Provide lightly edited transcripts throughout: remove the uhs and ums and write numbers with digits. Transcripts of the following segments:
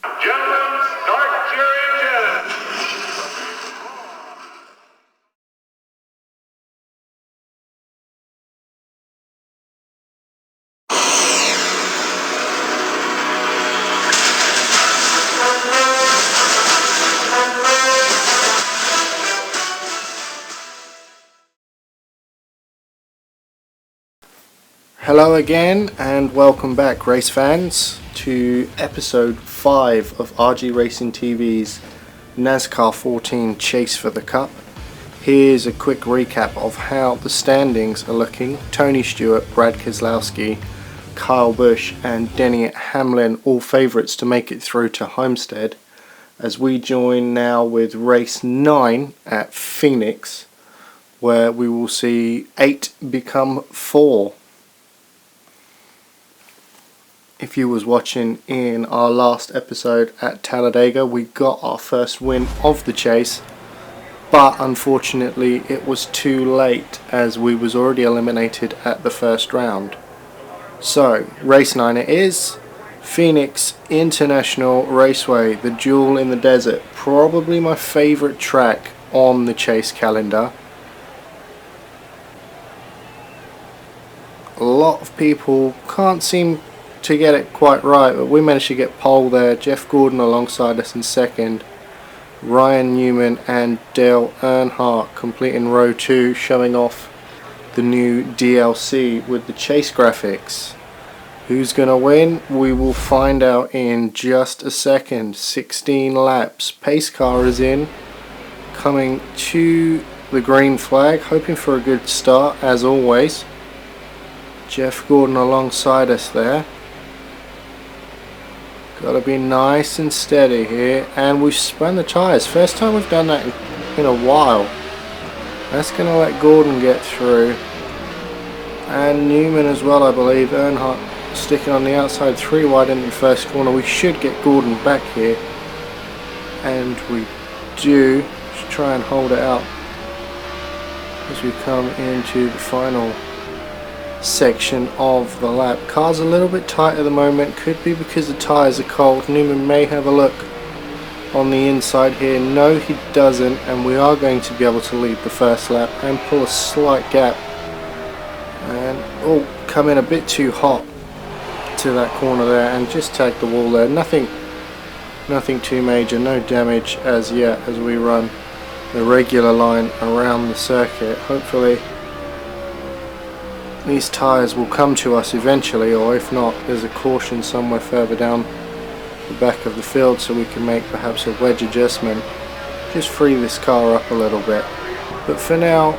Gentlemen, start your engines. Hello again and welcome back, race fans, to episode 5 of RgRacingTv's NASCAR 14 Chase for the Cup. Here's a quick recap of how the standings are looking. Tony Stewart, Brad Keselowski, Kyle Busch and Denny Hamlin all favourites to make it through to Homestead, as we join now with race 9 at Phoenix, where we will see 8 become 4. If you was watching in our last episode at Talladega, we got our first win of the chase, but unfortunately it was too late as we was already eliminated at the first round. So race 9 it is, Phoenix International Raceway, the jewel in the desert, probably my favourite track on the chase calendar. A lot of people can't seem to get it quite right, but we managed to get pole there. Jeff Gordon alongside us in second, Ryan Newman and Dale Earnhardt completing row 2, showing off the new DLC with the chase graphics. Who's gonna win? We will find out in just a second. 16 laps, pace car is in, coming to the green flag, hoping for a good start as always. Jeff Gordon alongside us there. Gotta be nice and steady here, and we've spun the tyres. First time we've done that in a while. That's gonna let Gordon get through, and Newman as well, I believe. Earnhardt sticking on the outside, 3 wide in the first corner. We should get Gordon back here, and we do. Just try and hold it out as we come into the final section of the lap. Car's a little bit tight at the moment, could be because the tyres are cold. Newman may have a look on the inside here. No, he doesn't, and we are going to be able to lead the first lap and pull a slight gap, and come in a bit too hot to that corner there and just tag the wall there. Nothing too major, no damage as yet as we run the regular line around the circuit. Hopefully these tyres will come to us eventually, or if not, there's a caution somewhere further down the back of the field so we can make perhaps a wedge adjustment, just free this car up a little bit. But for now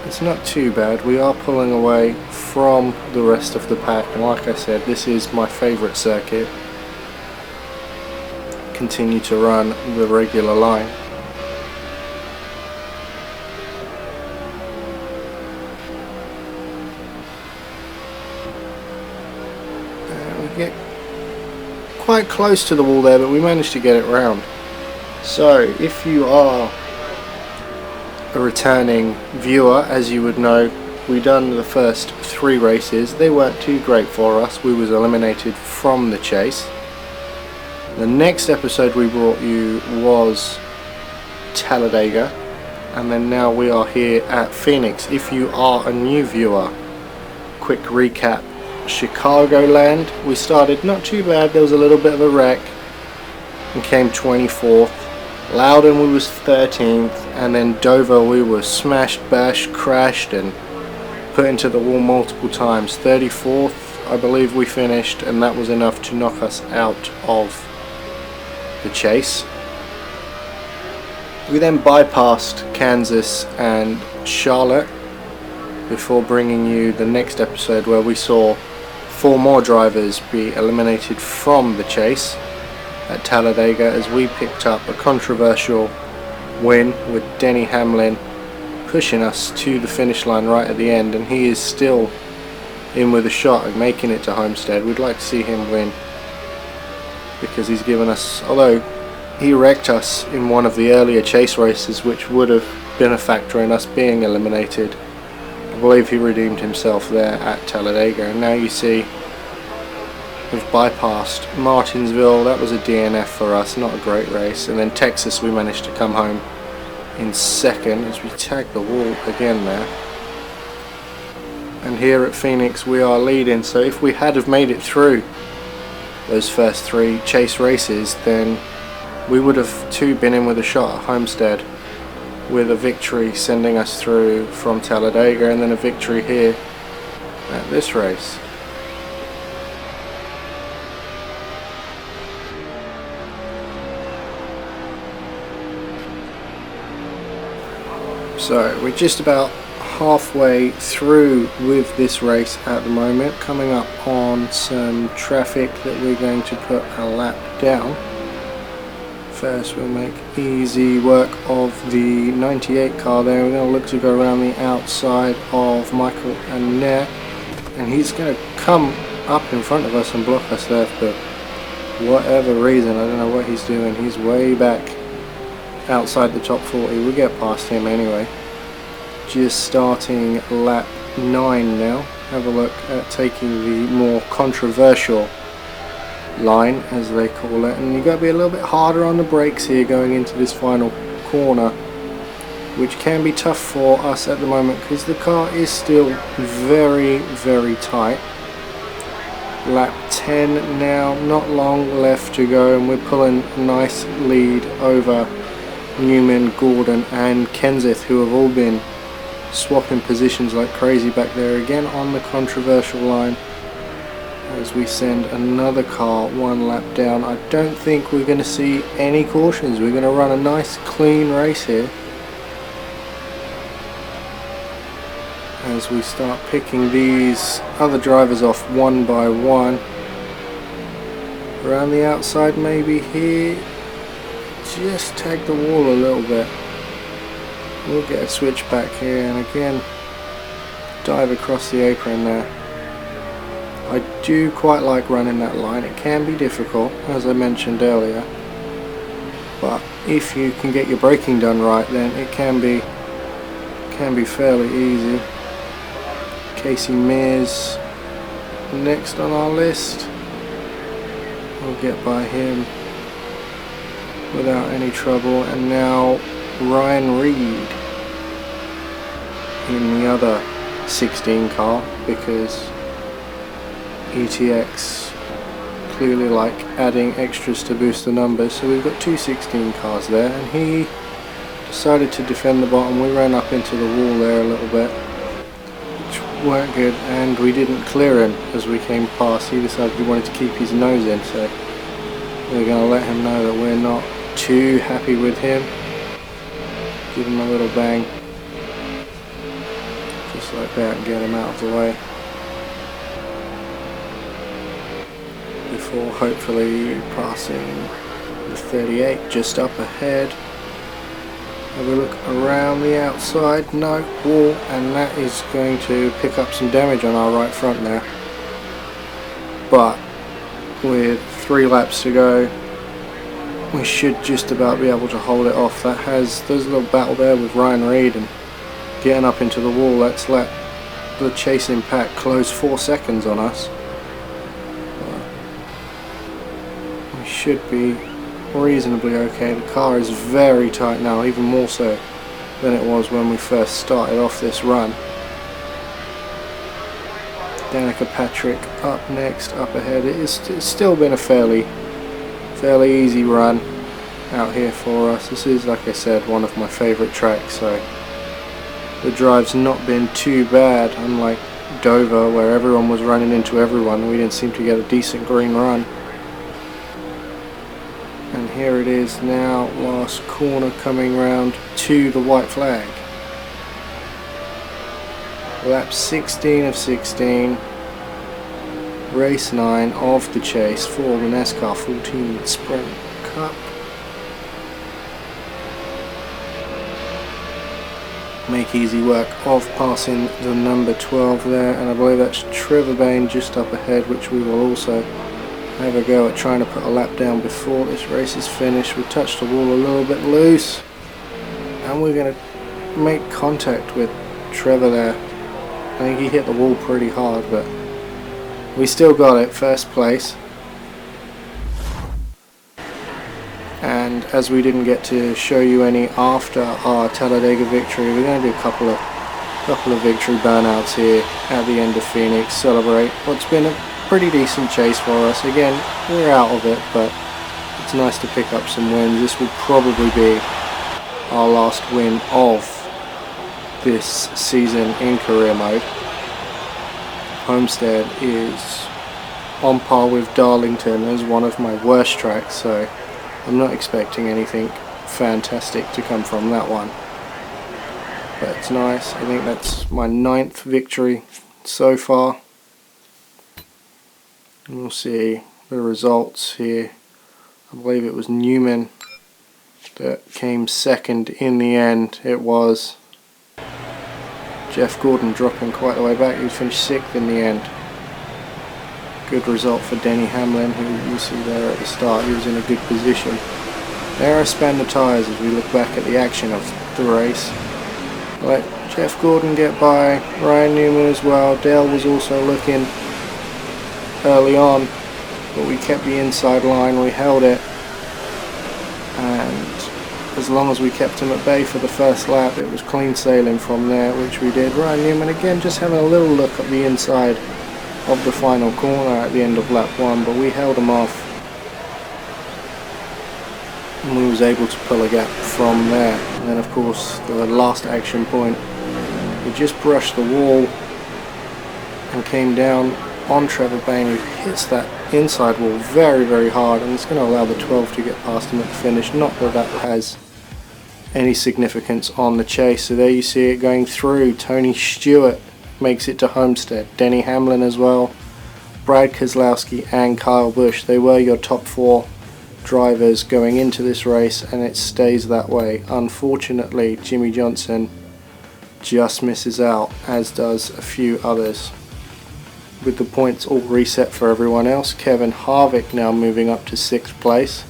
it's not too bad. We are pulling away from the rest of the pack, and like I said, this is my favourite circuit. Continue to run the regular line. Get quite close to the wall there, but we managed to get it round. So if you are a returning viewer, as you would know, we done the first 3 races. They weren't too great for us. We was eliminated from the chase. The next episode we brought you was Talladega, and then now we are here at Phoenix. If you are a new viewer, quick recap. Chicagoland, we started not too bad. There was a little bit of a wreck and came 24th. Loudon we was 13th, and then Dover we were smashed, bashed, crashed and put into the wall multiple times. 34th I believe we finished, and that was enough to knock us out of the chase. We then bypassed Kansas and Charlotte before bringing you the next episode, where we saw 4 more drivers be eliminated from the chase at Talladega, as we picked up a controversial win with Denny Hamlin pushing us to the finish line right at the end, and he is still in with a shot at making it to Homestead. We'd like to see him win, because he's given us, although he wrecked us in one of the earlier chase races, which would have been a factor in us being eliminated, I believe he redeemed himself there at Talladega. And now you see have bypassed Martinsville. That was a DNF for us, not a great race. And then Texas, we managed to come home in second as we tagged the wall again there. And here at Phoenix we are leading, so if we had have made it through those first 3 chase races, then we would have too been in with a shot at Homestead, with a victory sending us through from Talladega and then a victory here at this race. So we're just about halfway through with this race at the moment, coming up on some traffic that we're going to put a lap down. First we'll make easy work of the 98 car there. We're going to look to go around the outside of Michael Annette, and he's going to come up in front of us and block us there for whatever reason. I don't know what he's doing. He's way back outside the top 40. We'll get past him anyway. Just starting lap 9 now. Have a look at taking the more controversial line, as they call it, and you've got to be a little bit harder on the brakes here going into this final corner, which can be tough for us at the moment because the car is still very, very tight. Lap 10 now, not long left to go, and we're pulling a nice lead over Newman, Gordon and Kenseth, who have all been swapping positions like crazy back there again on the controversial line, as we send another car 1 lap down. I don't think we're going to see any cautions. We're going to run a nice clean race here as we start picking these other drivers off one by one. Around the outside maybe here, just tag the wall a little bit. We'll get a switch back here and again dive across the apron there. I do quite like running that line. It can be difficult, as I mentioned earlier, but if you can get your braking done right, then it can be fairly easy. Casey Mears next on our list. We'll get by him without any trouble, and now Ryan Reed in the other 16 car, because ETX clearly like adding extras to boost the numbers, so we've got 2 16 cars there, and he decided to defend the bottom. We ran up into the wall there a little bit, which weren't good, and we didn't clear him as we came past. He decided he wanted to keep his nose in, so we're going to let him know that we're not too happy with him. Give him a little bang, just like that, and get him out of the way before hopefully passing the 38 just up ahead. Have a look around the outside, no wall, and that is going to pick up some damage on our right front there. But with 3 laps to go, we should just about be able to hold it off. There's a little battle there with Ryan Reed and getting up into the wall. Let's let the chasing pack close 4 seconds on us. We should be reasonably okay. The car is very tight now, even more so than it was when we first started off this run. Danica Patrick up next, up ahead. It's still been a fairly easy run out here for us. This is, like I said, one of my favourite tracks, so the drive's not been too bad, unlike Dover where everyone was running into everyone. We didn't seem to get a decent green run. And here it is now, last corner coming round to the white flag. Lap 16 of 16. Race 9 of the chase for the Nascar 14 Sprint Cup. Make easy work of passing the number 12 there, and I believe that's Trevor Bayne just up ahead, which we will also have a go at trying to put a lap down before this race is finished. We touched the wall a little bit loose, and we're going to make contact with Trevor there. I think he hit the wall pretty hard, but we still got it, first place. And as we didn't get to show you any after our Talladega victory, we're going to do a couple of victory burnouts here at the end of Phoenix, celebrate what's been a pretty decent chase for us. Again, we're out of it, but it's nice to pick up some wins. This will probably be our last win of this season in career mode. Homestead is on par with Darlington as one of my worst tracks, so I'm not expecting anything fantastic to come from that one. But it's nice. I think that's my 9th victory so far. And we'll see the results here. I believe it was Newman that came second in the end. It was Jeff Gordon dropping quite the way back. He finished 6th in the end. Good result for Denny Hamlin, who you see there at the start. He was in a good position. There I span the tyres as we look back at the action of the race. Let Jeff Gordon get by, Ryan Newman as well. Dale was also looking early on, but we kept the inside line, we held it, and as long as we kept him at bay for the first lap, it was clean sailing from there, which we did. Ryan Newman again just having a little look at the inside of the final corner at the end of lap 1, but we held him off and we was able to pull a gap from there. And then of course the last action point, we just brushed the wall and came down on Trevor Bayne, who hits that inside wall very, very hard, and it's going to allow the 12 to get past him at the finish. Not that that has any significance on the chase. So there you see it going through. Tony Stewart makes it to Homestead. Denny Hamlin as well. Brad Keselowski and Kyle Busch. They were your top 4 drivers going into this race, and it stays that way. Unfortunately, Jimmy Johnson just misses out, as does a few others. With the points all reset for everyone else, Kevin Harvick now moving up to 6th place.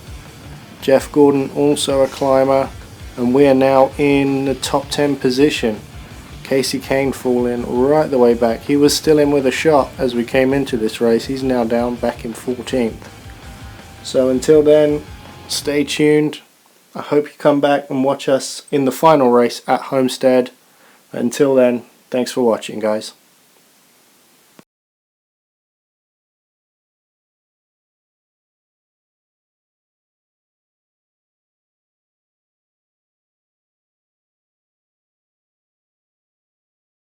Jeff Gordon also a climber, and we are now in the top 10 position. Casey Kane falling right the way back. He was still in with a shot as we came into this race. He's now down back in 14th. So until then, stay tuned. I hope you come back and watch us in the final race at Homestead. Until then, thanks for watching, guys.